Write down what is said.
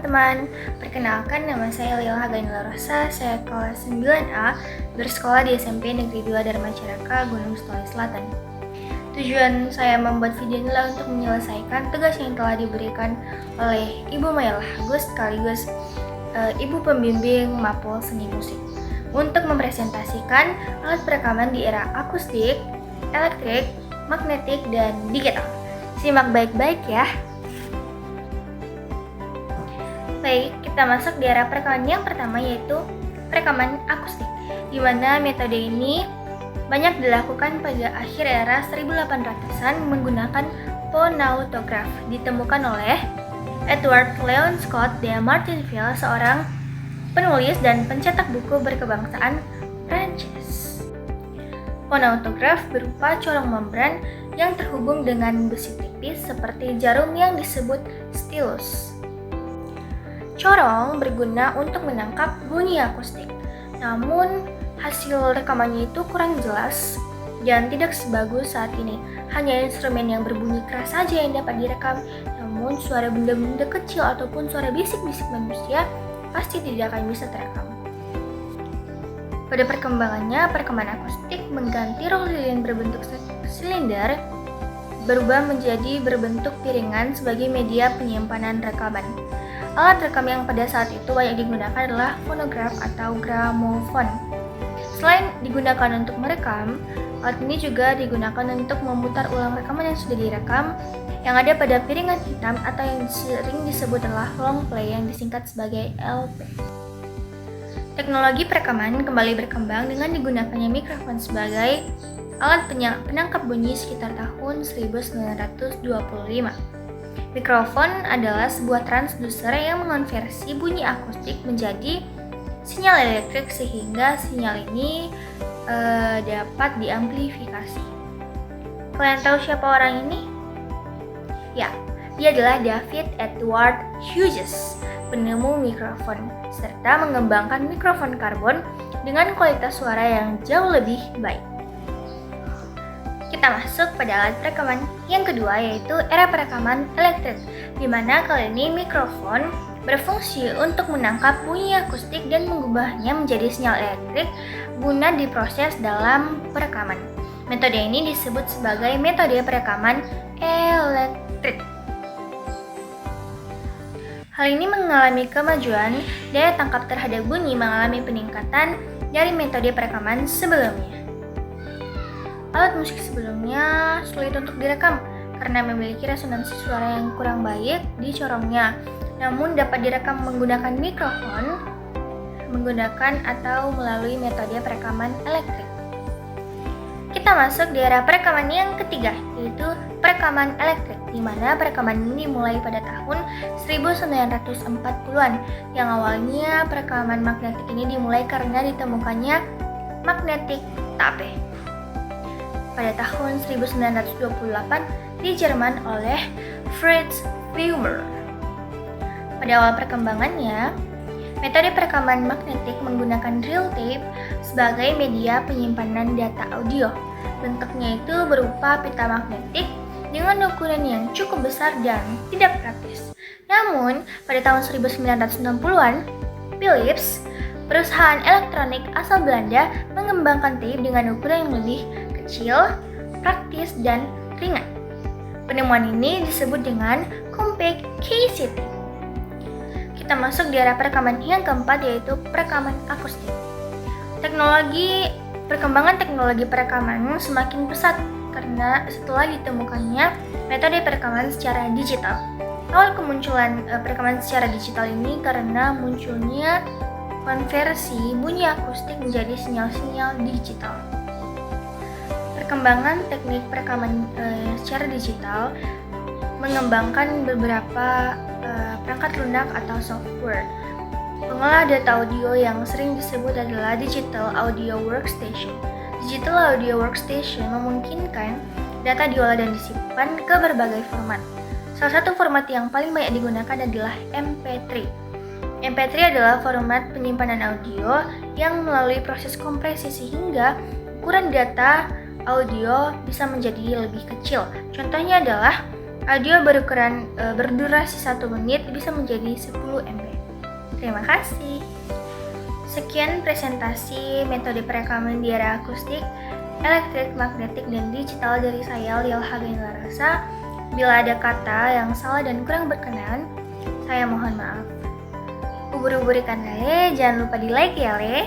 teman-teman, perkenalkan nama saya Lila Haganila Rosa, saya kelas 9A, bersekolah di SMP Negeri 2 Dharma Caraka, Gunung Sitoli Selatan. Tujuan saya membuat video ini adalah untuk menyelesaikan tugas yang telah diberikan oleh Ibu Mayla Agus sekaligus Ibu Pembimbing Mapol Seni Musik untuk mempresentasikan alat perekaman di era akustik, elektrik, magnetik, dan digital. Simak baik-baik ya. Baik, kita masuk di era perekaman yang pertama, yaitu perekaman akustik, di mana metode ini banyak dilakukan pada akhir era 1800-an menggunakan phonautograph, ditemukan oleh Edward Leon Scott de Martinville, seorang penulis dan pencetak buku berkebangsaan Prancis. Phonautograph berupa corong membran yang terhubung dengan besi tipis seperti jarum yang disebut stylus. Corong berguna untuk menangkap bunyi akustik, namun hasil rekamannya itu kurang jelas dan tidak sebagus saat ini. Hanya instrumen yang berbunyi keras saja yang dapat direkam, namun suara benda-benda kecil ataupun suara bisik-bisik manusia pasti tidak akan bisa terekam. Pada perkembangannya, perekaman akustik mengganti rol lilin berbentuk silinder berubah menjadi berbentuk piringan sebagai media penyimpanan rekaman. Alat rekam yang pada saat itu banyak digunakan adalah fonograf atau gramofon. Selain digunakan untuk merekam, alat ini juga digunakan untuk memutar ulang rekaman yang sudah direkam yang ada pada piringan hitam atau yang sering disebut adalah long play yang disingkat sebagai LP. Teknologi perekaman kembali berkembang dengan digunakannya mikrofon sebagai alat penangkap bunyi sekitar tahun 1925. Mikrofon adalah sebuah transducer yang mengonversi bunyi akustik menjadi sinyal elektrik sehingga sinyal ini dapat diamplifikasi. Kalian tahu siapa orang ini? Ya, dia adalah David Edward Hughes, penemu mikrofon, serta mengembangkan mikrofon karbon dengan kualitas suara yang jauh lebih baik. Kita masuk pada alat perekaman yang kedua, yaitu era perekaman elektrik, di mana kali ini mikrofon berfungsi untuk menangkap bunyi akustik dan mengubahnya menjadi sinyal elektrik guna diproses dalam perekaman. Metode ini disebut sebagai metode perekaman elektrik. Hal ini mengalami kemajuan, daya tangkap terhadap bunyi mengalami peningkatan dari metode perekaman sebelumnya. Alat musik sebelumnya sulit untuk direkam karena memiliki resonansi suara yang kurang baik di corongnya, namun dapat direkam menggunakan mikrofon, menggunakan atau melalui metode perekaman elektrik. Kita masuk di era perekaman yang ketiga, yaitu perekaman elektrik, di mana perekaman ini dimulai pada tahun 1940-an. Yang awalnya perekaman magnetik ini dimulai karena ditemukannya magnetic tape pada tahun 1928 di Jerman oleh Fritz Wiemer. Pada awal perkembangannya, metode perekaman magnetik menggunakan reel tape sebagai media penyimpanan data audio. Bentuknya itu berupa pita magnetik dengan ukuran yang cukup besar dan tidak praktis. Namun, pada tahun 1960-an, Philips, perusahaan elektronik asal Belanda, mengembangkan tape dengan ukuran yang lebih kecil, praktis, dan ringan. Penemuan ini disebut dengan compact cassette. Kita masuk di era perekaman yang keempat, yaitu perekaman akustik. Perkembangan teknologi perekaman semakin pesat karena setelah ditemukannya metode perekaman secara digital. Awal kemunculan perekaman secara digital ini karena munculnya konversi bunyi akustik menjadi sinyal-sinyal digital. Perkembangan teknik perekaman secara digital mengembangkan beberapa perangkat lunak atau software. Pengolah data audio yang sering disebut adalah Digital Audio Workstation. Digital Audio Workstation memungkinkan data diolah dan disimpan ke berbagai format. Salah satu format yang paling banyak digunakan adalah MP3. MP3 adalah format penyimpanan audio yang melalui proses kompresi sehingga ukuran data audio bisa menjadi lebih kecil. Contohnya adalah Audio berdurasi 1 menit bisa menjadi 10 MB. Terima kasih. Sekian presentasi metode perekaman di era akustik, elektrik, magnetik, dan digital dari saya, Liel Hageni Larasa. Bila ada kata yang salah dan kurang berkenan, saya mohon maaf. Ubur-ubur ikan lele, jangan lupa di like ya, Le.